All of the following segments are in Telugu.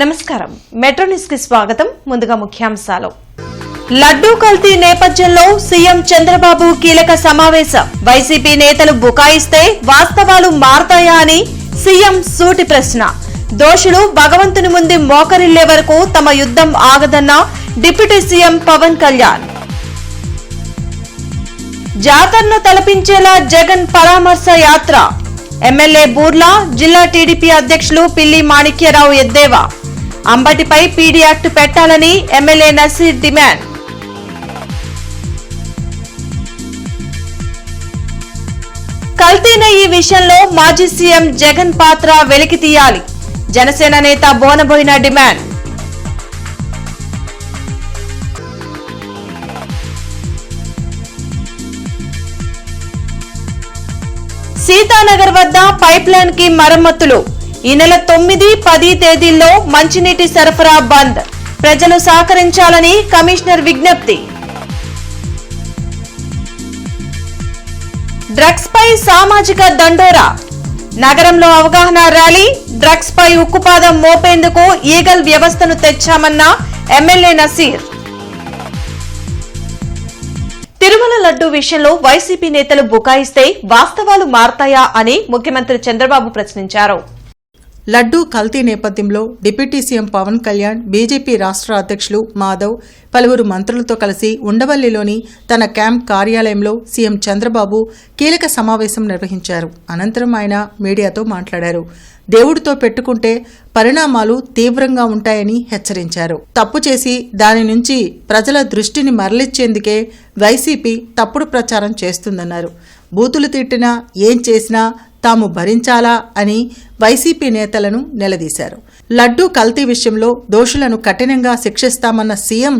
నమస్కారం. మెట్రో న్యూస్ కి స్వాగతం. ముందుగా ముఖ్యాంశాలు. లడ్డూ కల్తీ నేపథ్యంలో సీఎం చంద్రబాబు కీలక సమావేశం. వైసీపీ నేతలు బుకాయిస్తే వాస్తవాలు మారతాయా అని సీఎం సూటి ప్రశ్న. దోషులు భగవంతుని ముందు మోకరిల్లే వరకు తమ యుద్ధం ఆగదన్న డిప్యూటీ సీఎం పవన్ కళ్యాణ్. జాతరను తలపించేలా జగన్ పరామర్శ యాత్ర. ఎమ్మెల్యే బూర్లా, జిల్లా టీడీపీ అధ్యక్షులు పిల్లి మాణిక్యరావు ఎద్దేవా. అంబటిపై పీడీ యాక్ట్ పెట్టాలని ఎమ్మెల్యే నసీర్ డిమాండ్. కల్తీన ఈ విషయంలో మాజీ సీఎం జగన్ పాత్ర వెలికి తీయాలి. జనసేన నేత బోనబోయిన డిమాండ్. సీతానగర్ వద్ద పైప్ లైన్ కి మరమ్మతులు. ఈ నెల 9, 10 తేదీల్లో మంచినీటి సరఫరా బంద్. ప్రజలు సహకరించాలని కమిషనర్ విజ్ఞప్తి. డ్రగ్స్ పై సామాజిక దండోరా. నగరంలో అవగాహన ర్యాలీ. డ్రగ్స్ పై ఉక్కుపాదం మోపేందుకు ఈగల్ వ్యవస్థను తెచ్చామన్న ఎమ్మెల్యే నసీర్. తిరుమల లడ్డూ విషయంలో వైసీపీ నేతలు బుకాయిస్తే వాస్తవాలు మారతాయా అని ముఖ్యమంత్రి చంద్రబాబు ప్రశ్నించారు. లడ్డూ కల్తీ నేపథ్యంలో deputy CM Pawan Kalyan, BJP రాష్ట్ర అధ్యక్షులు మాధవ్, పలువురు మంత్రులతో కలిసి ఉండవల్లిలోని తన క్యాంప్ కార్యాలయంలో సీఎం చంద్రబాబు కీలక సమావేశం నిర్వహించారు. అనంతరం ఆయన మీడియాతో మాట్లాడారు. దేవుడితో పెట్టుకుంటే పరిణామాలు తీవ్రంగా ఉంటాయని హెచ్చరించారు. తప్పు చేసి దాని నుంచి ప్రజల దృష్టిని మరలిచ్చేందుకే వైసీపీ తప్పుడు ప్రచారం చేస్తుందన్నారు. బూతులు తిట్టినా ఏం చేసినా తాము భరించాలా అని వైసీపీ నేతలను నిలదీశారు. లడ్డూ కల్తీ విషయంలో దోషులను కఠినంగా శిక్షిస్తామన్న సీఎం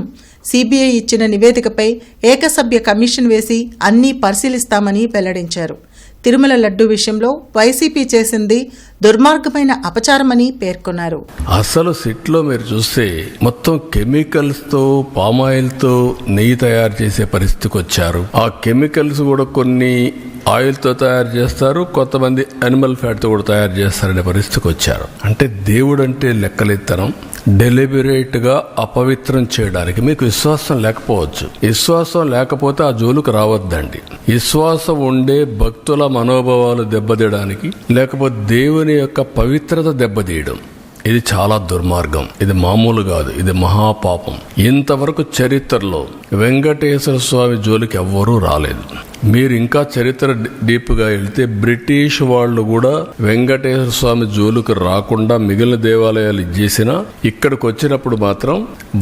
సీబీఐ ఇచ్చిన నివేదికపై ఏకసభ్య కమిషన్ వేసి అన్నీ పరిశీలిస్తామని వెల్లడించారు. తిరుమల లడ్డూ విషయంలో వైసీపీ చేసింది దుర్మార్గమైన అపచారమని పేర్కొన్నారు. అసలు సిట్లో మీరు చూస్తే మొత్తం కెమికల్స్ తో పామాయిల్ తో నెయ్యి తయారు చేసే పరిస్థితికి వచ్చారు. ఆ కెమికల్స్ కూడా కొన్ని ఆయిల్ తో తయారు చేస్తారు, కొంతమంది అనిమల్ ఫ్యాట్ తో కూడా తయారు చేస్తారనే పరిస్థితికి వచ్చారు. అంటే దేవుడు అంటే లెక్కలెత్తనం, డెలిబరేట్ గా అపవిత్రం చేయడానికి మీకు విశ్వాసం లేకపోవచ్చు. విశ్వాసం లేకపోతే ఆ జోలుకు రావద్దండి. విశ్వాసం ఉండే భక్తుల మనోభావాలు దెబ్బతీయడానికి, లేకపోతే దేవుని యొక్క పవిత్రత దెబ్బతీయడం, ఇది చాలా దుర్మార్గం. ఇది మామూలు కాదు, ఇది మహాపాపం. ఇంతవరకు చరిత్రలో వెంకటేశ్వర స్వామి జోలికి ఎవ్వరూ రాలేదు. మీరు ఇంకా చరిత్ర డీప్గా వెళ్తే బ్రిటిష్ వాళ్ళు కూడా వెంకటేశ్వర స్వామి జోలుకు రాకుండా మిగిలిన దేవాలయాలు ఇచ్చేసినా ఇక్కడికి వచ్చినప్పుడు మాత్రం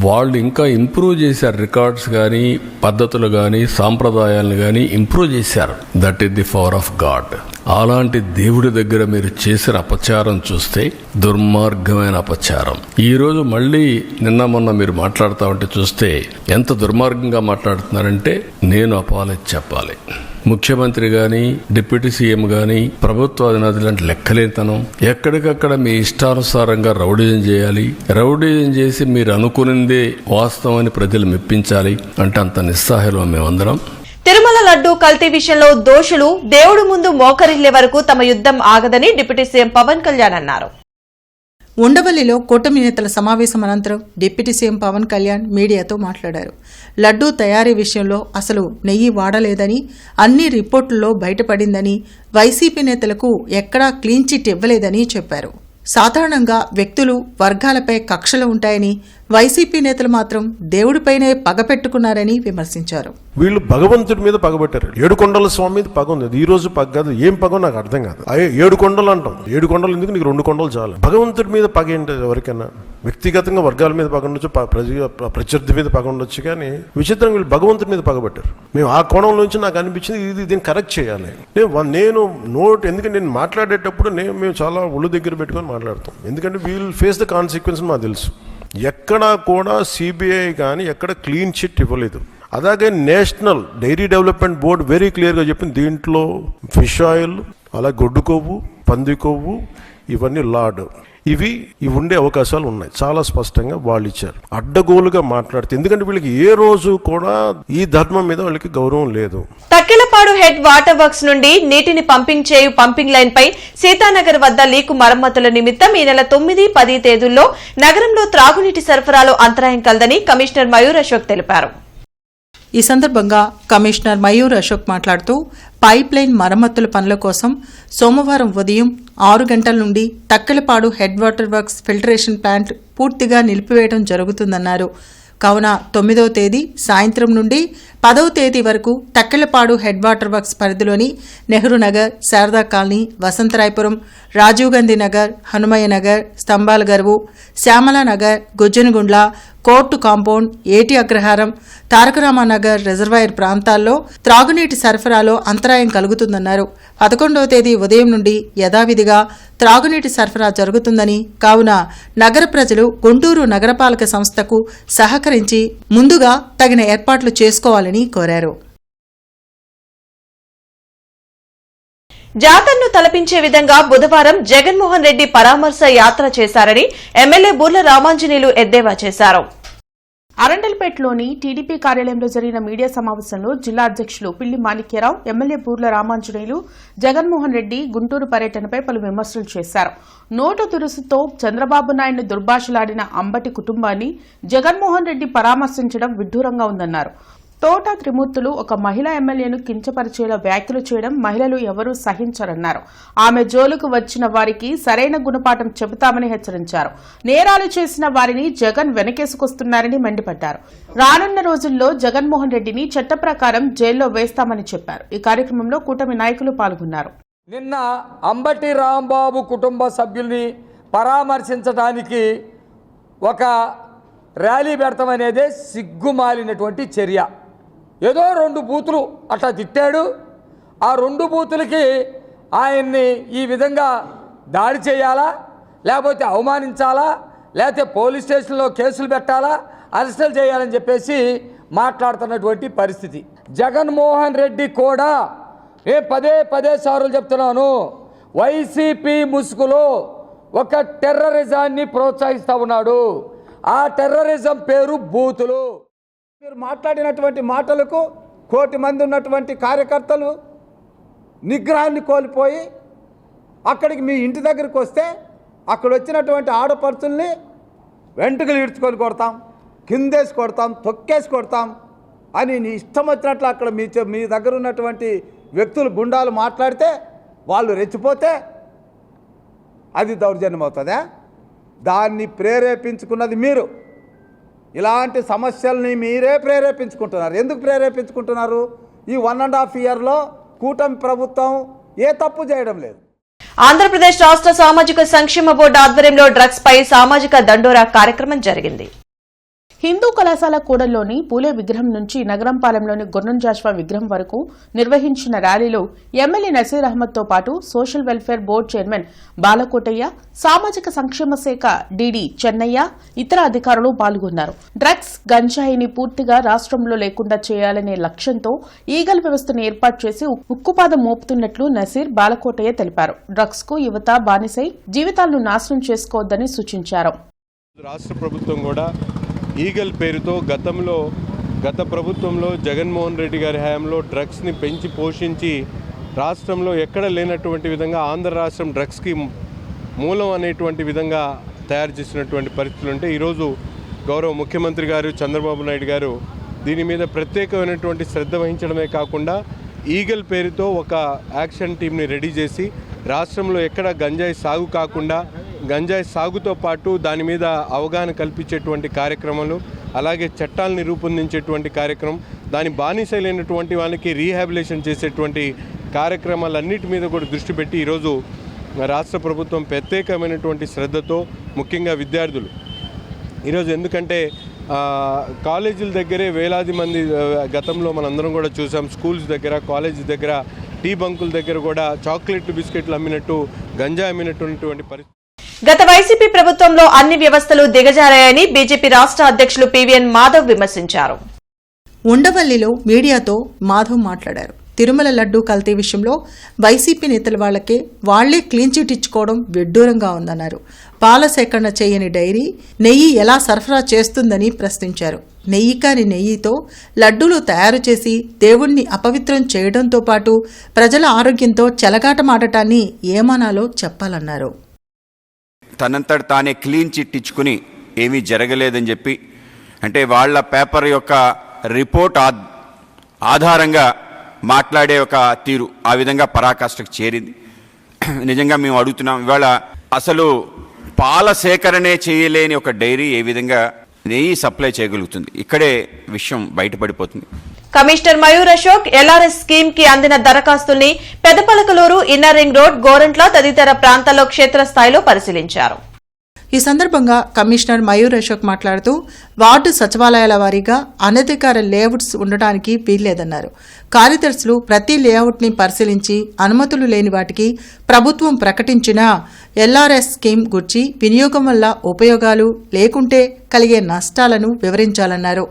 వాళ్ళు ఇంకా ఇంప్రూవ్ చేశారు. రికార్డ్స్ కానీ, పద్ధతులు కానీ, సాంప్రదాయాలను కానీ ఇంప్రూవ్ చేశారు. That is the power of God. అలాంటి దేవుడి దగ్గర మీరు చేసిన అపచారం చూస్తే దుర్మార్గమైన అపచారం. ఈరోజు మళ్ళీ నిన్న మొన్న మీరు మాట్లాడుతూ ఉంటే చూస్తే ఎంత దుర్మార్గంగా మాట్లాడుతున్నారంటే నేను అపాలజీ చెప్పాలి. ముఖ్యమంత్రి గాని, డిప్యూటీ సీఎం గాని, ప్రభుత్వ అధినేతలు అంటే లెక్కలేతనం. ఎక్కడికక్కడ మీ ఇష్టానుసారంగా రౌడీజం చేయాలి. రౌడీజం చేసి మీరు అనుకునిందే వాస్తవం అని ప్రజలు మెప్పించాలి అంటే అంత నిస్సహాయం మేమందరం. తిరుమల లడ్డూ కల్తీ విషయంలో దోషులు దేవుడి ముందు మోకరిల్లే వరకు తమ యుద్ధం ఆగదని డిప్యూటీ సీఎం పవన్ కళ్యాణ్ అన్నారు. ఉండవల్లిలో కూటమి నేతల సమావేశం అనంతరం డిప్యూటీ సీఎం పవన్ కళ్యాణ్ మీడియాతో మాట్లాడారు. లడ్డూ తయారీ విషయంలో అసలు నెయ్యి వాడలేదని, అన్ని రిపోర్టుల్లో బయటపడిందని, వైసీపీ నేతలకు ఎక్కడా క్లీన్ చిట్ ఇవ్వలేదని చెప్పారు. సాధారణంగా వ్యక్తులు, వర్గాలపై కక్షలు ఉంటాయని, వైసీపీ నేతలు మాత్రం దేవుడిపైనే పగపెట్టుకున్నారని విమర్శించారు. వీళ్ళు భగవంతుడి మీద పగబెట్టారు. 7 కొండల స్వామి మీద పగ ఉంది. ఈ రోజు పగ కాదు, ఏం పగో నాకు అర్థం కాదు. 7 కొండలు అంటాం. 7 కొండలు ఎందుకు, నీకు 2 కొండలు చాలు. భగవంతుడి మీద పగ ఏంటి? ఎవరికైనా వ్యక్తిగతంగా వర్గాల మీద పగ ఉండొచ్చు, ప్రత్యర్థి మీద పగ ఉండొచ్చు, కానీ విచిత్రంగా వీళ్ళు భగవంతుడి మీద పగబెట్టారు. మేము ఆ కోణం నుంచి నాకు అనిపించింది దీన్ని కరెక్ట్ చేయాలి. నేను ఎందుకంటే నేను మాట్లాడేటప్పుడు మేము చాలా ఒళ్ళు దగ్గర పెట్టుకొని మాట్లాడతాం. ఎందుకంటే వీల్ ఫేస్ ద కాన్సిక్వెన్స్ మాకు తెలుసు. ఎక్కడా కూడా సిబిఐ కానీ ఎక్కడ క్లీన్ చిట్ ఇవ్వలేదు. అలాగే National Dairy Development Board very క్లియర్గా చెప్పింది, దీంట్లో ఫిష్ ఆయిల్, అలా గొడ్డు కొవ్వు, పంది కొవ్వు, ఇవన్నీ లార్డ్, ఇవి ఉండే అవకాశాలు ఉన్నాయి. చాలా స్పష్టంగా వాళ్ళు ఇచ్చారు. అడ్డగోలుగా మాట్లాడితే, ఎందుకంటే వీళ్ళకి ఏ రోజు కూడా ఈ ధర్మం మీద వాళ్ళకి గౌరవం లేదు. తక్కెలపాలెం తక్కెలపాడు హెడ్ వాటర్ వర్క్స్ నుండి నీటిని పంపింగ్ చేయు పంపింగ్ లైన్ పై సీతానగర్ వద్ద లీకు మరమ్మతుల నిమిత్తం ఈ నెల 9, 10 తేదీల్లో నగరంలో త్రాగునీటి సరఫరాలో అంతరాయం కలదని కమిషనర్ మయూర్ అశోక్ తెలిపారు. ఈ సందర్భంగా కమిషనర్ మయూర్ అశోక్ మాట్లాడుతూ పైప్ లైన్ మరమ్మతుల పనుల కోసం సోమవారం ఉదయం 6 గంటల నుండి Takkellapadu head water works filtration plant పూర్తిగా నిలిపివేయడం జరుగుతుందన్నారు. కావున 9వ తేదీ సాయంత్రం నుండి 10వ తేదీ వరకు తక్కెలపాడు హెడ్ వాటర్ వర్క్స్ పరిధిలోని నెహ్రూ నగర్, శారదా కాలనీ, వసంతరాయపురం, రాజీవ్ గాంధీ నగర్, హనుమయ్య నగర్, స్తంభాల గర్వు, శ్యామలా నగర్, గుజ్జనగుండ్ల, కోర్టు కాంపౌండ్, ఏటి అగ్రహారం, తారకరామానగర్ రిజర్వాయర్ ప్రాంతాల్లో త్రాగునీటి సరఫరాలో అంతరాయం కలుగుతుందన్నారు. 11వ తేదీ ఉదయం నుండి యథావిధిగా త్రాగునీటి సరఫరా జరుగుతుందని, కావున నగర ప్రజలు గుంటూరు నగరపాలక సంస్థకు సహకరించి ముందుగా తగిన ఏర్పాట్లు చేసుకోవాలని కోరారు. జాతరను తలపించే విధంగా బుధవారం జగన్మోహన్ రెడ్డి పరామర్శ యాత్ర చేశారని ఎమ్మెల్యే బూర్ల రామాంజనేయులు ఎద్దేవా చేశారు. అరండల్పేటలోని టీడీపీ కార్యాలయంలో జరిగిన మీడియా సమావేశంలో జిల్లా అధ్యక్షులు పిల్లి మాణిక్యరావు, ఎమ్మెల్యే బూర్ల రామాంజనేయులు జగన్మోహన్ రెడ్డి గుంటూరు పర్యటనపై పలు విమర్శలు చేశారు. నోటు దురుసుతో చంద్రబాబు నాయుడును దుర్భాషలాడిన అంబటి కుటుంబాన్ని జగన్మోహన్ రెడ్డి పరామర్శించడం విడ్డూరంగా ఉందన్నారు. తోట త్రిమూర్తులు ఒక మహిళా ఎమ్మెల్యేను కించపరిచేలా వ్యాఖ్యలు చేయడం మహిళలు ఎవరూ సహించరన్నారు. ఆమె జోలుకు వచ్చిన వారికి సరైన గుణపాఠం చెబుతామని హెచ్చరించారు. నేరాలు చేసిన వారిని జగన్ వెనకేసుకొస్తున్నారని మండిపడ్డారు. రానున్న రోజుల్లో జగన్మోహన్ రెడ్డిని చట్ట ప్రకారం జైల్లో వేస్తామని చెప్పారు. ఈ కార్యక్రమంలో కూటమి నాయకులు పాల్గొన్నారు. నిన్న అంబటి రాంబాబు కుటుంబ సభ్యుల్ని పరామర్శించడానికి ఒక ర్యాలీ పెడతాం అనేదే సిగ్గుమాలినటువంటి చర్య. ఏదో 2 బూతులు అట్లా తిట్టాడు. ఆ 2 బూతులకి ఆయన్ని ఈ విధంగా దాడి చేయాలా, లేకపోతే అవమానించాలా, లేకపోతే పోలీస్ స్టేషన్లో కేసులు పెట్టాలా, అరెస్టులు చేయాలని చెప్పేసి మాట్లాడుతున్నటువంటి పరిస్థితి. జగన్మోహన్ రెడ్డి కూడా పదే సార్లు చెప్తున్నాను, వైసీపీ ముసుగులో ఒక టెర్రరిజాన్ని ప్రోత్సహిస్తూ ఉన్నాడు. ఆ టెర్రరిజం పేరు బూతులు. మీరు మాట్లాడినటువంటి మాటలకు 1 కోటి మంది ఉన్నటువంటి కార్యకర్తలు నిగ్రహాన్ని కోల్పోయి అక్కడికి మీ ఇంటి దగ్గరికి వస్తే అక్కడ వచ్చినటువంటి ఆడపడుచుల్ని వెంట్రుకలు ఈడ్చుకొని కొడతాం, కిందేసి కొడతాం, తొక్కేసి కొడతాం అని నీ ఇష్టం వచ్చినట్లు అక్కడ మీ దగ్గర ఉన్నటువంటి వ్యక్తులు గుండాలు మాట్లాడితే వాళ్ళు రెచ్చిపోతే అది దౌర్జన్యం అవుతుందా? దాన్ని ప్రేరేపించుకున్నది మీరు. ఇలాంటి సమస్యల్ని మీరే ప్రేరేపించుకుంటున్నారు. ఎందుకు ప్రేరేపించుకుంటున్నారు? ఈ 1.5 ఇయర్లో కూటమి ప్రభుత్వం ఏ తప్పు చేయడం లేదు. ఆంధ్రప్రదేశ్ రాష్ట్ర సామాజిక సంక్షేమ బోర్డు ఆధ్వర్యంలో డ్రగ్స్ పై సామాజిక దండోరా కార్యక్రమం జరిగింది. హిందూ కళాశాల కూడల్లోని పూలే విగ్రహం నుంచి నగరంపాలెంలోని గుర్రం జాషువా విగ్రహం వరకు నిర్వహించిన ర్యాలీలో ఎమ్మెల్యే నసీర్ అహ్మద్తో పాటు social welfare board chairman Balakotaiah, సామాజిక సంక్షేమ శాఖ డీడీ చెన్నయ్య, ఇతర అధికారులు పాల్గొన్నారు. డ్రగ్స్, గంజాయిని పూర్తిగా రాష్ట్రంలో లేకుండా చేయాలనే లక్ష్యంతో ఈగల్ వ్యవస్థను ఏర్పాటు చేసి ఉక్కుపాదం మోపుతున్నట్లు నసీర్, బాలకోటయ్య తెలిపారు. డ్రగ్స్ కు యువత బానిసై జీవితాలను నాశనం చేసుకోవద్దని సూచించారు. రాష్ట్ర ప్రభుత్వం కూడా ఈగల్ పేరుతో గత ప్రభుత్వంలో జగన్మోహన్ రెడ్డి గారి హయాంలో డ్రగ్స్ని పెంచి పోషించి రాష్ట్రంలో ఎక్కడ లేనటువంటి విధంగా ఆంధ్ర రాష్ట్రం డ్రగ్స్కి మూలం అనేటువంటి విధంగా తయారు చేసినటువంటి పరిస్థితులు ఉంటే ఈరోజు గౌరవ ముఖ్యమంత్రి గారు చంద్రబాబు నాయుడు గారు దీని మీద ప్రత్యేకమైనటువంటి శ్రద్ధ వహించడమే కాకుండా ఈగల్ పేరుతో ఒక యాక్షన్ టీంని రెడీ చేసి రాష్ట్రంలో ఎక్కడ గంజాయి సాగు కాకుండా గంజాయి సాగుతో పాటు దాని మీద అవగాహన కల్పించేటువంటి కార్యక్రమాలు, అలాగే చట్టాలని రూపొందించేటువంటి కార్యక్రమం, దాని బానిసైనటువంటి వాళ్ళకి రీహాబిలేషన్ చేసేటువంటి కార్యక్రమాలన్నిటి మీద కూడా దృష్టి పెట్టి ఈరోజు రాష్ట్ర ప్రభుత్వం ప్రత్యేకమైనటువంటి శ్రద్ధతో ముఖ్యంగా విద్యార్థులు ఈరోజు ఎందుకంటే కాలేజీల దగ్గరే వేలాది మంది గతంలో మనందరం కూడా చూసాం. స్కూల్స్ దగ్గర, కాలేజీ దగ్గర, టీ బంకుల దగ్గర కూడా చాక్లెట్లు, బిస్కెట్లు అమ్మినట్టు, గంజా అమ్మినటువంటి పరిస్థితి. గత వైసీపీ ప్రభుత్వంలో అన్ని వ్యవస్థలు దిగజారాయని బీజేపీ రాష్ట్ర అధ్యక్షులు పీవీఎన్ మాధవ్ విమర్శించారు. ఉండవల్లిలో మీడియాతో మాధవ్ మాట్లాడారు. తిరుమల లడ్డూ కల్తీ విషయంలో వైసీపీ నేతల వాళ్లే క్లీన్ చిట్ ఇచ్చుకోవడం విడ్డూరంగా ఉందన్నారు. పాల సేకరణ చేయని డైరీ నెయ్యి ఎలా సరఫరా చేస్తుందని ప్రశ్నించారు. నెయ్యి కాని నెయ్యితో లడ్డూలు తయారు చేసి దేవుణ్ణి అపవిత్రం చేయడంతో పాటు ప్రజల ఆరోగ్యంతో చెలగాటమాడటాన్ని ఏమనాలో చెప్పాలన్నారు. తనంతట తానే క్లీన్ చిట్ ఇచ్చుకుని ఏమీ జరగలేదని చెప్పి, అంటే వాళ్ళ పేపర్ యొక్క రిపోర్ట్ ఆధారంగా మాట్లాడే ఒక తీరు ఆ విధంగా పరాకాష్ఠకు చేరింది. నిజంగా మేము అడుగుతున్నాం, ఇవాళ అసలు పాల సేకరణే చేయలేని ఒక డైరీ ఏ విధంగా నెయ్యి సప్లై చేయగలుగుతుంది? ఇక్కడే విషయం బయటపడిపోతుంది. Commissioner Mayur Ashok LRS scheme కి అందిన దరఖాస్తుల్ని Pedapalakaluru, inner ring road, Gorantla తదితర ప్రాంతాల్లో క్షేత్రస్థాయిలో పరిశీలించారు. ఈ సందర్భంగా కమిషనర్ మయూర్ అశోక్ మాట్లాడుతూ వార్డు సచివాలయాల వారీగా అనధికార లేఅవుట్స్ ఉండటానికి వీల్లేదన్నారు. కార్యదర్శులు ప్రతి లేఅవుట్ని పరిశీలించి అనుమతులు లేని వాటికి ప్రభుత్వం ప్రకటించిన ఎల్ఆర్ఎస్ స్కీమ్ గురించి వినియోగం వల్ల ఉపయోగాలు లేకుంటే కలిగే నష్టాలను వివరించాలన్నారు.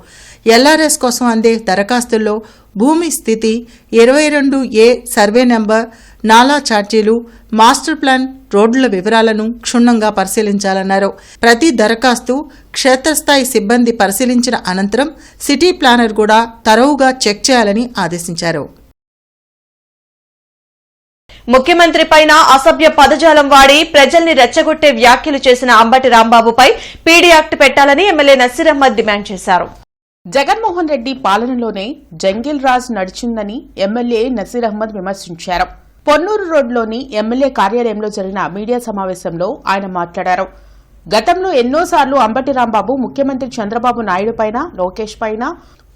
ఎల్ఆర్ఎస్ కోసం అందే దరఖాస్తుల్లో భూమి స్థితి, 22A సర్వే నెంబర్, నాలా ఛార్జీలు, మాస్టర్ ప్లాన్, రోడ్ల వివరాలను క్షుణ్ణంగా పరిశీలించాలన్నారు. ప్రతి దరఖాస్తు క్షేత్రస్థాయి సిబ్బంది పరిశీలించిన అనంతరం సిటీ ప్లానర్ కూడా తరోవుగా చెక్ చేయాలని ఆదేశించారు. ముఖ్యమంత్రి పైన అసభ్య పదజాలం వాడి ప్రజల్ని రెచ్చగొట్టే వ్యాఖ్యలు చేసిన అంబటి రాంబాబుపై పీడీ యాక్ట్ పెట్టాలని ఎమ్మెల్యే నసీర్ అహ్మద్ డిమాండ్ చేశారు. జగన్మోహన్ రెడ్డి పాలనలోనే జంగిల్ రాజ్ నడిచిందని ఎమ్మెల్యే నసీర్ అహ్మద్ విమర్శించారు. పొన్నూరు రోడ్లోని ఎమ్మెల్యే కార్యాలయంలో జరిగిన మీడియా సమావేశంలో ఆయన మాట్లాడారు. గతంలో ఎన్నోసార్లు అంబటి రాంబాబు ముఖ్యమంత్రి చంద్రబాబు నాయుడు పైన, లోకేష్ పైన,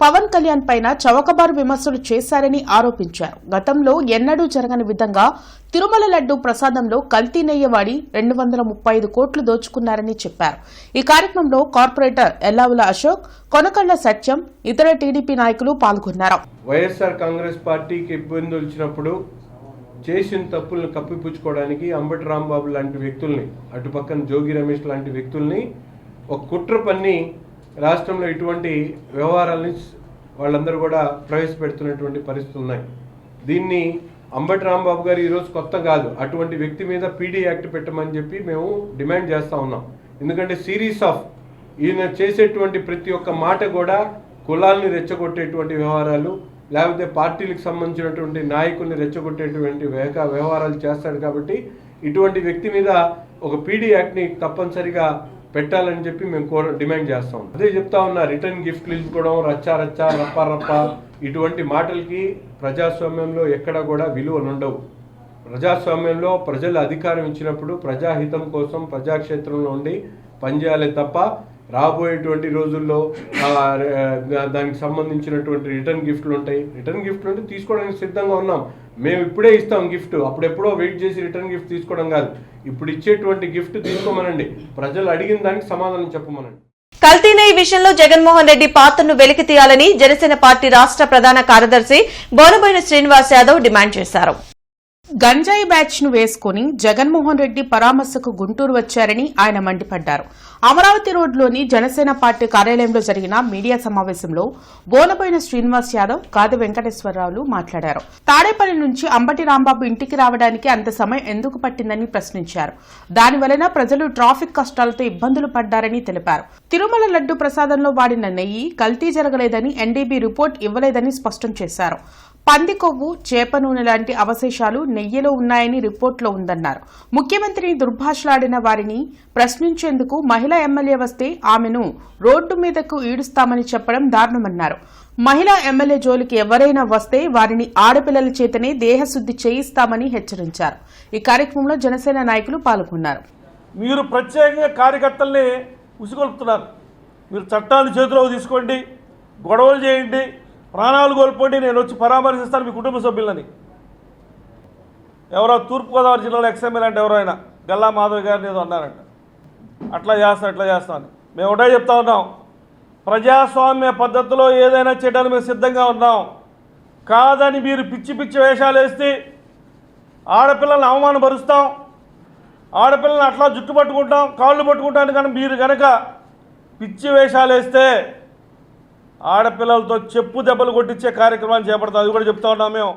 పవన్ కళ్యాణ్ పైన చౌకబారు విమర్శలు చేశారని ఆరోపించారు. గతంలో ఎన్నడూ జరగని విధంగా తిరుమల లడ్డూ ప్రసాదంలో కల్తీ నెయ్యి వాడి 235 కోట్లు దోచుకున్నారని చెప్పారు. ఈ కార్యక్రమంలో కార్పొరేటర్ ఎల్లావుల అశోక్, కొనకళ్ల సత్యం, ఇతర టీడీపీ నాయకులు పాల్గొన్నారు. వైఎస్ఆర్ కాంగ్రెస్ పార్టీకి ఇబ్బందులు వచ్చినప్పుడు చేసిన తప్పులను కప్పిపుచ్చుకోవడానికి అంబటి రాంబాబు లాంటి వ్యక్తుల్ని, అటుపక్కన జోగి రమేష్ లాంటి వ్యక్తుల్ని ఒక కుట్ర పన్ని రాష్ట్రంలో ఇటువంటి వ్యవహారాలని వాళ్ళందరూ కూడా ప్రవేశపెడుతున్నటువంటి పరిస్థితులు ఉన్నాయి. దీన్ని అంబటి రాంబాబు గారు ఈరోజు కొత్త కాదు, అటువంటి వ్యక్తి మీద పీడీ యాక్ట్ పెట్టమని చెప్పి మేము డిమాండ్ చేస్తూ ఉన్నాం. ఎందుకంటే సిరీస్ ఆఫ్ ఈయన చేసేటువంటి ప్రతి ఒక్క మాట కూడా కులాల్ని రెచ్చగొట్టేటువంటి వ్యవహారాలు, లేకపోతే పార్టీలకు సంబంధించినటువంటి నాయకుల్ని రెచ్చగొట్టేటువంటి వ్యవహారాలు చేస్తాడు. కాబట్టి ఇటువంటి వ్యక్తి మీద ఒక పీడీ యాక్ట్ని తప్పనిసరిగా పెట్టాలని చెప్పి మేము డిమాండ్ చేస్తాం. అదే చెప్తా ఉన్నా, రిటర్న్ గిఫ్ట్లు ఇచ్చుకోవడం, రచ్చా రచ్చా, రప్ప రప్ప, ఇటువంటి మాటలకి ప్రజాస్వామ్యంలో ఎక్కడ కూడా విలువలు ఉండవు. ప్రజాస్వామ్యంలో ప్రజలు అధికారం ఇచ్చినప్పుడు ప్రజాహితం కోసం ప్రజాక్షేత్రంలో ఉండి పనిచేయాలి తప్ప రాబోయేటువంటి రోజుల్లో దానికి సంబంధించినటువంటి రిటర్న్ గిఫ్ట్లు ఉంటాయి. రిటర్న్ గిఫ్ట్లు ఉంటే తీసుకోవడానికి సిద్ధంగా ఉన్నాం. మేము ఇప్పుడే ఇస్తాం గిఫ్ట్, అప్పుడెప్పుడో వెయిట్ చేసి రిటర్న్ గిఫ్ట్ తీసుకోవడం కాదు. ఇప్పుడు ఇచ్చేటువంటి గిఫ్ట్ తీసుకోమనండి, ప్రజలు అడిగిన దానికి సమాధానం చెప్పమనండి. కల్తీ నెయ్యి విషయంలో జగన్మోహన్ రెడ్డి పాత్రను వెలికి తీయాలని జనసేన పార్టీ రాష్ట్ర ప్రధాన కార్యదర్శి బోనబోయిన శ్రీనివాస్ యాదవ్ డిమాండ్ చేశారు. గంజాయి బ్యాచ్ ను వేసుకుని జగన్మోహన్ రెడ్డి పరామర్శకు గుంటూరు వచ్చారని ఆయన మండిపడ్డారు. అమరావతి రోడ్లోని జనసేన పార్టీ కార్యాలయంలో జరిగిన మీడియా సమావేశంలో బోనబోయిన శ్రీనివాస్ యాదవ్, కాది వెంకటేశ్వరరావులు మాట్లాడారు. తాడేపల్లి నుంచి అంబటి రాంబాబు ఇంటికి రావడానికి అంత సమయం ఎందుకు పట్టిందని ప్రశ్నించారు. దానివలన ప్రజలు ట్రాఫిక్ కష్టాలతో ఇబ్బందులు పడ్డారని తెలిపారు. తిరుమల లడ్డు ప్రసాదంలో వాడిన నెయ్యి కల్తీ జరగలేదని, ఎన్డీబీ రిపోర్ట్ ఇవ్వలేదని స్పష్టం చేశారు. పంది కొవ్వు, చేప నూనె లాంటి అవశేషాలు నెయ్యిలో ఉన్నాయని రిపోర్టులో ఉందన్నారు. ముఖ్యమంత్రిని దుర్భాషలాడిన వారిని ప్రశ్నించేందుకు మహిళా ఎమ్మెల్యే వస్తే ఆమెను రోడ్డు మీదకు ఈడుస్తామని చెప్పడం దారుణమన్నారు. మహిళా ఎమ్మెల్యే జోలికి ఎవరైనా వస్తే వారిని ఆడపిల్లల చేతనే దేహశుద్ధి చేయిస్తామని హెచ్చరించారు. ఈ కార్యక్రమంలో జనసేన నాయకులు పాల్గొన్నారు. మీరు ప్రత్యేకంగా కార్యకర్తల్ని ఉసిగొల్పుతున్నారు. మీరు చట్టాన్ని చేతిలో తీసుకోండి, గొడవలు చేయండి, ప్రాణాలు కోల్పోండి, నేను వచ్చి పరామర్శిస్తాను మీ కుటుంబ సభ్యులని. ఎవరో తూర్పుగోదావరి జిల్లాలో ఎక్స్ఎమ్మెల్యే అంటే ఎవరో ఆయన గల్లా మాధవ్ గారిని ఏదో అన్నారంట, అట్లా చేస్తాను ఇట్లా చేస్తాను. మేము ఒకటే చెప్తా ఉన్నాం, ప్రజాస్వామ్య పద్ధతిలో ఏదైనా చేయడానికి మేము సిద్ధంగా ఉన్నాం. కాదని మీరు పిచ్చి పిచ్చి వేషాలు వేస్తే ఆడపిల్లల్ని అవమానపరుస్తాం, ఆడపిల్లల్ని అట్లా జుట్టు పట్టుకుంటాం, కాళ్ళు పట్టుకుంటాను. కానీ మీరు కనుక పిచ్చి వేషాలు వేస్తే ఆడపిల్లలతో చెప్పు దెబ్బలు కొట్టించే కార్యక్రమాన్ని చేపడతాం. అది కూడా చెప్తా ఉన్నాం మేము.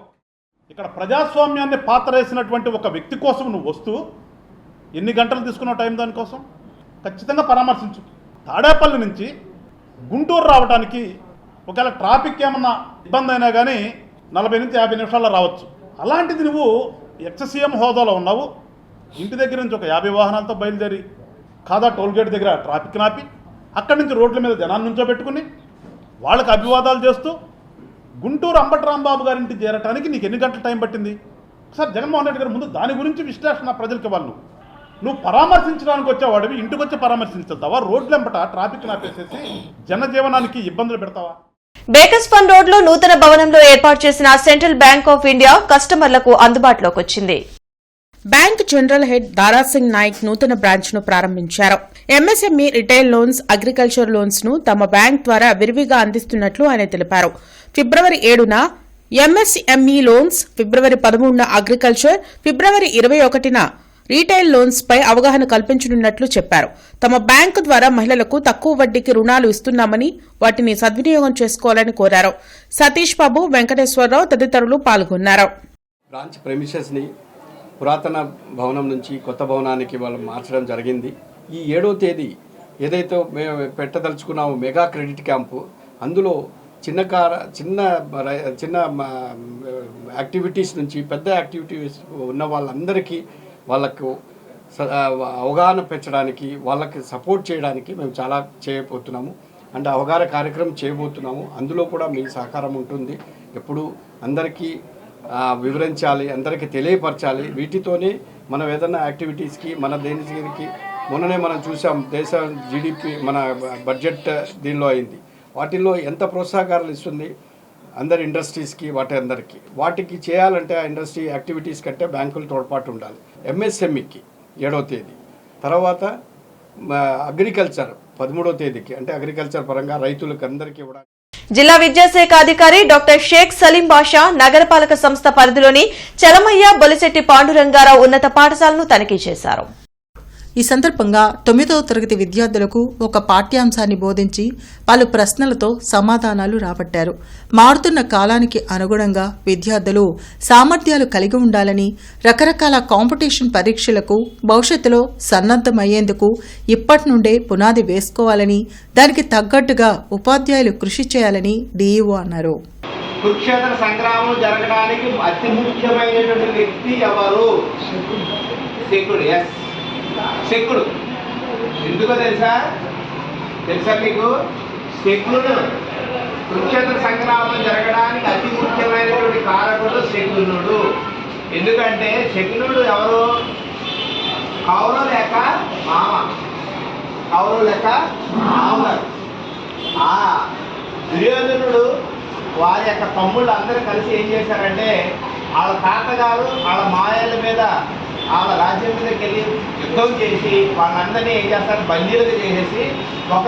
ఇక్కడ ప్రజాస్వామ్యాన్ని పాతరేసినటువంటి ఒక వ్యక్తి కోసం నువ్వు వస్తూ ఎన్ని గంటలు తీసుకున్నావు టైం దానికోసం? ఖచ్చితంగా పరామర్శించు. తాడేపల్లి నుంచి గుంటూరు రావడానికి ఒకవేళ ట్రాఫిక్ ఏమన్నా ఇబ్బంది అయినా కానీ 40 నుంచి 50 నిమిషాల్లో రావచ్చు. అలాంటిది నువ్వు ఎక్స్-సీఎం హోదాలో ఉన్నావు. ఇంటి దగ్గర నుంచి ఒక 50 వాహనాలతో బయలుదేరి కాదా టోల్గేట్ దగ్గర ట్రాఫిక్ నాపి అక్కడి నుంచి రోడ్ల మీద జనాన్ని నుంచోబెట్టుకుని వాళ్ళకి అభివాదాలు చేస్తూ గుంటూరు అంబటి రాంబాబు గారింటి చేరటానికి నీకు ఎన్ని గంటల టైం పట్టింది? ఒకసారి జగన్మోహన్ రెడ్డి గారి ముందు దాని గురించి విశ్లేషణ ప్రజలకి వాళ్ళు నువ్వు పరామర్శించడానికి వచ్చేవాడివి, ఇంటికి వచ్చి పరామర్శించుతావా? రోడ్లెంపట ట్రాఫిక్ నాపేసేసి జనజీవనానికి ఇబ్బందులు పెడతావా? బేకర్స్ ఫండ్ రోడ్లో నూతన భవనంలో ఏర్పాటు చేసిన సెంట్రల్ బ్యాంక్ ఆఫ్ ఇండియా కస్టమర్లకు అందుబాటులోకి వచ్చింది. Bank general head Darasingh Nayak నూతన బ్రాంచ్ ను ప్రారంభించారు. MSME retail loans, agriculture loans ను తమ బ్యాంక్ ద్వారా విరివిగా అందిస్తున్నట్లు ఆయన తెలిపారు. ఫిబ్రవరి 7న ఎంఎస్ఎంఈ లోన్స్, ఫిబ్రవరి 13న అగ్రికల్చర్, ఫిబ్రవరి 21న రీటైల్ లోన్స్ పై అవగాహన కల్పించనున్నట్లు చెప్పారు. తమ బ్యాంకు ద్వారా మహిళలకు తక్కువ వడ్డీకి రుణాలు ఇస్తున్నామని వాటిని సద్వినియోగం చేసుకోవాలని కోరారు. సతీష్ బాబు, వెంకటేశ్వరరావు తదితరులు పాల్గొన్నారు. బ్రాంచ్ ప్రెమిసెస్ ని పురాతన భవనం నుంచి కొత్త భవనానికి వాళ్ళు మార్చడం జరిగింది. ఈ 7వ తేదీ ఏదైతే మేము పెట్టదలుచుకున్నామో మెగా క్రెడిట్ క్యాంపు, అందులో చిన్న యాక్టివిటీస్ నుంచి పెద్ద యాక్టివిటీస్ ఉన్న వాళ్ళందరికీ వాళ్ళకు అవగాహన పెంచడానికి, వాళ్ళకి సపోర్ట్ చేయడానికి మేము చాలా చేయబోతున్నాము. అంటే అవగాహన కార్యక్రమం చేయబోతున్నాము. అందులో కూడా మీ సహకారం ఉంటుంది. ఎప్పుడు అందరికీ వివరించాలి, అందరికీ తెలియపరచాలి. వీటితోనే మనం ఏదైనా యాక్టివిటీస్కి మన దేనికి మొన్ననే మనం చూసాం, దేశ జీడిపి మన బడ్జెట్ దీనిలో అయింది. వాటిల్లో ఎంత ప్రోత్సాహకాలు ఇస్తుంది అందరి ఇండస్ట్రీస్కి, వాటికి చేయాలంటే ఆ ఇండస్ట్రీ యాక్టివిటీస్ కంటే బ్యాంకులు తోడ్పాటు ఉండాలి. ఎంఎస్ఎంఈకి 7వ తేదీ, తర్వాత అగ్రికల్చర్ 13వ తేదీకి, అంటే అగ్రికల్చర్ పరంగా రైతులకు అందరికీ కూడా. జిల్లా విద్యాశాఖ అధికారి డాక్టర్ షేక్ సలీం బాషా నగరపాలక సంస్థ పరిధిలోని చలమయ్య బొలిశెట్టి పాండురంగారావు ఉన్నత పాఠశాలను తనిఖీ చేశారు. ఈ సందర్భంగా 9వ తరగతి విద్యార్థులకు ఒక పాఠ్యాంశాన్ని బోధించి పలు ప్రశ్నలతో సమాధానాలు రాబట్టారు. మారుతున్న కాలానికి అనుగుణంగా విద్యార్థులు సామర్థ్యాలు కలిగి ఉండాలని, రకరకాల కాంపిటీషన్ పరీక్షలకు భవిష్యత్తులో సన్నద్ధమయ్యేందుకు ఇప్పటి నుండే పునాది వేసుకోవాలని, దానికి తగ్గట్టుగా ఉపాధ్యాయులు కృషి చేయాలని డీఈఓ అన్నారు. కురుక్షేత్ర సంగ్రామం జరగడానికి అతి ముఖ్యమైనటువంటి వ్యక్తి ఎవరు? శకుడు. శకుడు ఎందుకో తెలుసా మీకు? శకుడు కురుక్షేత్ర సంగ్రామం జరగడానికి అతి ముఖ్యమైనటువంటి కారకుడు శకునుడు. ఎందుకంటే శకునుడు ఎవరు? కౌరవ లేక మామ, కౌరవ లేక మామగారు. దుర్యోధనుడు వారి యొక్క తమ్ముళ్ళు అందరూ కలిసి ఏం చేశారంటే వాళ్ళ తాతగారు వాళ్ళ మాయల మీద వాళ్ళ రాజ్యం మీదకి వెళ్ళి యుద్ధం చేసి వాళ్ళందరినీ ఏం చేస్తారు? బందీలుగా చేసేసి ఒక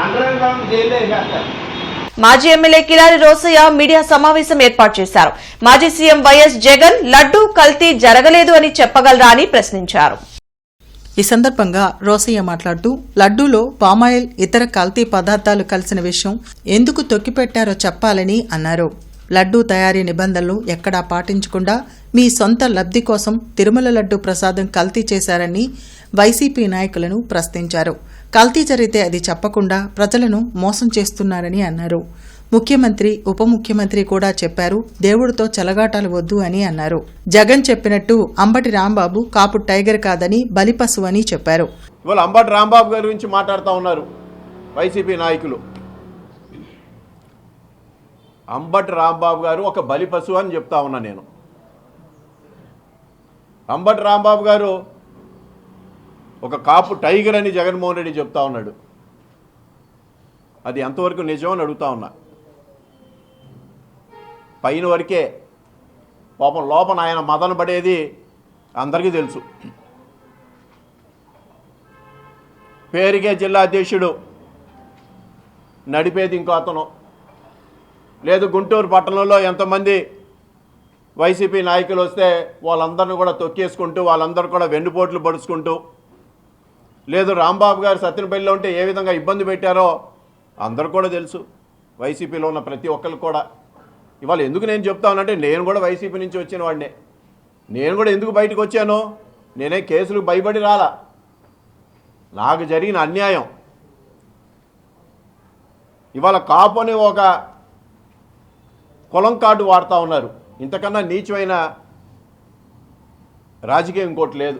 అండర్ గ్రౌండ్ జైల్లో వేసేస్తారు. మాజీ ఎమ్మెల్యే కిలారి రోసయ్య మీడియా సమావేశం ఏర్పాటు చేశారు. మాజీ సీఎం వైఎస్ జగన్ లడ్డూ కల్తీ జరగలేదు అని చెప్పగలరా అని ప్రశ్నించారు. ఈ సందర్భంగా రోసయ్య మాట్లాడుతూ లడ్డూలో పామాయిల్, ఇతర కల్తీ పదార్థాలు కలిసిన విషయం ఎందుకు తొక్కిపెట్టారో చెప్పాలని అన్నారు. లడ్డూ తయారీ నిబంధనలు ఎక్కడా పాటించకుండా మీ సొంత లబ్ధి కోసం తిరుమల లడ్డూ ప్రసాదం కల్తీ చేశారని వైసీపీ నాయకులను ప్రశ్నించారు. కల్తీ జరిగితే అది చెప్పకుండా ప్రజలను మోసం చేస్తున్నారని అన్నారు. ముఖ్యమంత్రి, ఉప ముఖ్యమంత్రి కూడా చెప్పారు దేవుడితో చెలగాటాలు వద్దు అని అన్నారు. జగన్ చెప్పినట్టు అంబటి రాంబాబు కాపు టైగర్ కాదని బలిపశువు అని చెప్పారు. ఇవాళ అంబటి రాంబాబు గారి గురించి మాట్లాడుతూ ఉన్నారు వైసీపీ నాయకులు. అంబటి రాంబాబు గారు ఒక బలిపశువు అని చెప్తా ఉన్నా నేను. అంబటి రాంబాబు గారు ఒక కాపు టైగర్ అని జగన్మోహన్ రెడ్డి చెప్తా ఉన్నాడు. అది ఎంతవరకు నిజం అని అడుగుతా ఉన్నా. పైన వరకే, పాపం లోపల ఆయన మదన పడేది అందరికీ తెలుసు. పేరుకే జిల్లా అధ్యక్షుడు, నడిపేది ఇంకో అతను. లేదు గుంటూరు పట్టణంలో ఎంతమంది వైసీపీ నాయకులు వస్తే వాళ్ళందరినీ కూడా తొక్కేసుకుంటూ, వాళ్ళందరూ కూడా వెన్నుపోట్లు పడుచుకుంటూ, లేదు రాంబాబు గారు సత్యనపల్లిలో ఉంటే ఏ విధంగా ఇబ్బంది పెట్టారో అందరూ కూడా తెలుసు. వైసీపీలో ఉన్న ప్రతి ఒక్కరు కూడా ఇవాళ ఎందుకు నేను చెప్తానంటే నేను కూడా వైసీపీ నుంచి వచ్చిన వాడినే. నేను కూడా ఎందుకు బయటకు వచ్చాను, నేనే కేసులకు భయపడి రాలా. నాకు జరిగిన అన్యాయం ఇవాళ కాపు అని ఒక కులం కార్డు వాడుతూ ఉన్నారు. ఇంతకన్నా నీచమైన రాజకీయం ఇంకోటి లేదు.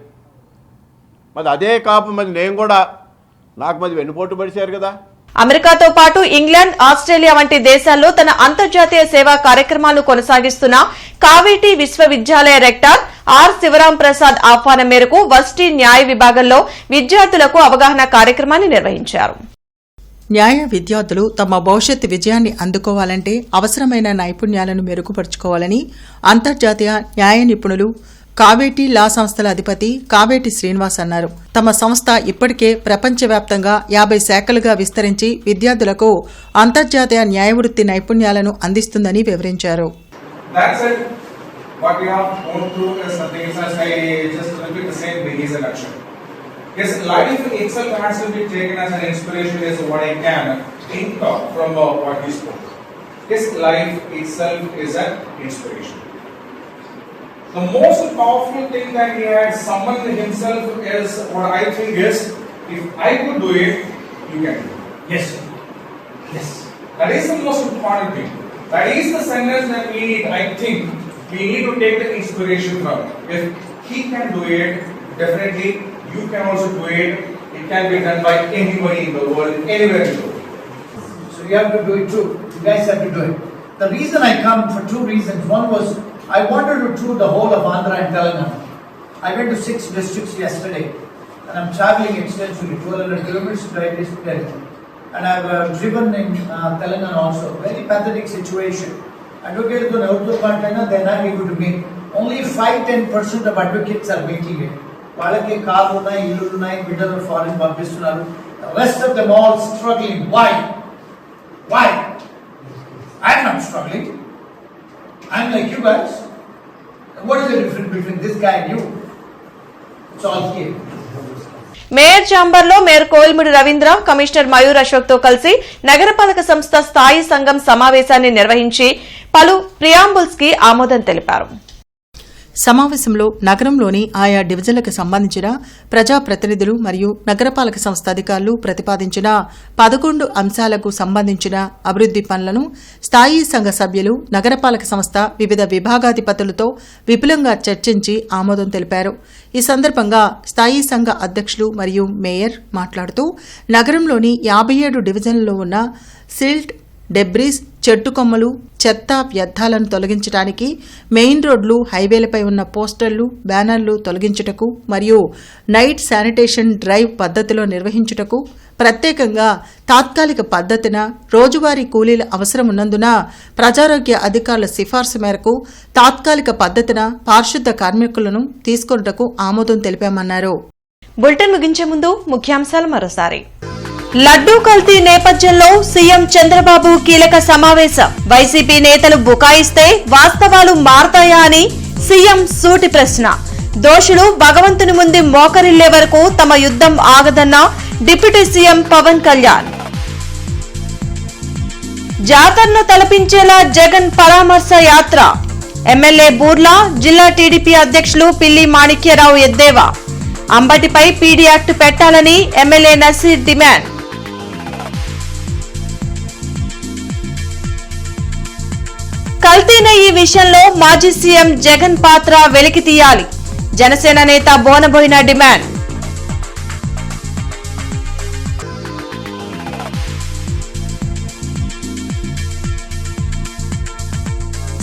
మరి అదే కాపు మరి నేను కూడా నాకు మరి వెన్నుపోటు పడిచారు కదా. అమెరికాతో పాటు ఇంగ్లాండ్, ఆస్ట్రేలియా వంటి దేశాల్లో తన అంతర్జాతీయ సేవా కార్యక్రమాలు కొనసాగిస్తున్న కావేటి విశ్వవిద్యాలయ రెక్టర్ ఆర్ శివరాం ప్రసాద్ ఆహ్వానం మేరకు వర్సిటీ న్యాయ విభాగంలో విద్యార్థులకు అవగాహన కార్యక్రమాన్ని నిర్వహించారు. న్యాయ విద్యార్థులు తమ భవిష్యత్తు విజయాన్ని అందుకోవాలంటే అవసరమైన నైపుణ్యాలను మెరుగుపరుచుకోవాలని అంతర్జాతీయ న్యాయ నిపుణులు కావేటి లా సంస్థల అధిపతి కావేటి శ్రీనివాస్ అన్నారు. తమ సంస్థ ఇప్పటికే ప్రపంచవ్యాప్తంగా 50 శాఖలుగా విస్తరించి విద్యార్థులకు అంతర్జాతీయ న్యాయవృత్తి నైపుణ్యాలను అందిస్తుందని వివరించారు. Yes, life itself has to be taken as an inspiration is what I can think of from what he spoke. Yes, life itself is an inspiration. The most powerful thing that he had summoned himself is what I think is, if I could do it, you can do it. Yes. Yes. That is the most important thing. That is the sentence that we need. I think we need to take the inspiration from. If he can do it, definitely you can also do it. It can be done by anybody in the world, anywhere in the world. So you have to do it too. You guys have to do it. The reason I come for 2 reasons. One was I wanted to tour the whole of Andhra and Telangana. I went to 6 districts yesterday, and I'm traveling extensively, 1200 kilometers to every district. And I've driven in Telangana also. Very pathetic situation. Advocates don't have to contact, they're not able to meet. Only 5-10% of advocates are making it. వాళ్ళకి కార్లు ఉన్నాయి, ఇల్లులు ఉన్నాయి, బిడ్డలు ఫారెన్ పంపిస్తున్నారు. Rest of them all struggling. Why? I'm not struggling. I'm like you guys. What is the difference between this guy and you? It's all here. Mayor ఛాంబర్లో మేయర్ కోయిల్ముడి రవీంద్ర, కమిషనర్ మయూర్ అశోక్ తో కలిసి నగరపాలక సంస్థ స్థాయి సంఘం సమావేశాన్ని నిర్వహించి పలు ప్రియాంబుల్స్ కి ఆమోదం తెలిపారు. సమావేశంలో నగరంలోని ఆయా డివిజన్లకు సంబంధించిన ప్రజాప్రతినిధులు మరియు నగరపాలక సంస్థ అధికారులు ప్రతిపాదించిన 11 అంశాలకు సంబంధించిన అభివృద్ది పనులను స్థాయీ సంఘ సభ్యులు నగరపాలక సంస్థ వివిధ విభాగాధిపతులతో విపులంగా చర్చించి ఆమోదం తెలిపారు. ఈ సందర్భంగా స్థాయీ సంఘ అధ్యక్షులు మరియు మేయర్ మాట్లాడుతూ నగరంలోని 57 డివిజన్లలో ఉన్న సిల్ట్, డెబ్రీస్, చెట్టు కొమ్మలు, చెత్త, వ్యర్థాలను తొలగించడానికి మెయిన్ రోడ్లు, హైవేలపై ఉన్న పోస్టర్లు, బ్యానర్లు తొలగించుటకు మరియు నైట్ శానిటేషన్ డ్రైవ్ పద్ధతిలో నిర్వహించుటకు ప్రత్యేకంగా తాత్కాలిక పద్ధతిన రోజువారీ కూలీల అవసరం ఉన్నందున ప్రజారోగ్య అధికారుల సిఫార్సు మేరకు తాత్కాలిక పద్ధతిన పారిశుద్ధ కార్మికులను తీసుకొనుటకు ఆమోదం తెలిపామన్నారు. బులెటిన్ ముగించే ముందు ముఖ్యాంశాలు మరోసారి. లడ్డూ కల్తీ నేపథ్యంలో సీఎం చంద్రబాబు కీలక సమావేశం. వైసీపీ నేతలు బుకాయిస్తే వాస్తవాలు మారతాయా అని సీఎం సూటి ప్రశ్న. దోషులు భగవంతుని ముందు మోకరిల్లే వరకు తమ యుద్ధం ఆగదన్న డిప్యూటీ సీఎం పవన్ కళ్యాణ్. జాతరను తలపించేలా జగన్ పరామర్శ యాత్ర. ఎమ్మెల్యే బూర్లా, జిల్లా టీడీపీ అధ్యక్షులు పిల్లి మాణిక్యరావు ఎద్దేవా. అంబటిపై పీడీ యాక్ట్ పెట్టాలని ఎమ్మెల్యే నసీర్ డిమాండ్. కల్తీ నెయ్యి విషయంలో మాజీ సీఎం జగన్ పాత్ర వెలికి తీయాలి. జనసేన నేత బోనబోయిన డిమాండ్.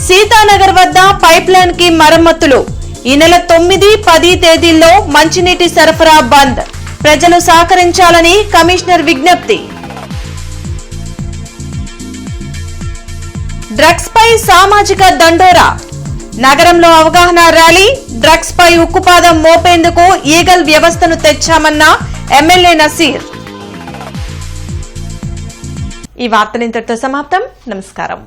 సీతానగర్ వద్ద పైప్లైన్ కి మరమ్మతులు. ఈ నెల 9, 10 తేదీల్లో మంచినీటి సరఫరా బంద్. ప్రజలు సహకరించాలని కమిషనర్ విజ్ఞప్తి. డ్రగ్స్ పై సామాజిక దండోరా. నగరంలో అవగాహన ర్యాలీ. డ్రగ్స్ పై ఉక్కుపాదం మోపేందుకు ఈగల్ వ్యవస్థను తెచ్చామన్న ఎమ్మెల్యే నసీర్. ఈ వార్తలు ఇంతటితో సమాప్తం. నమస్కారం.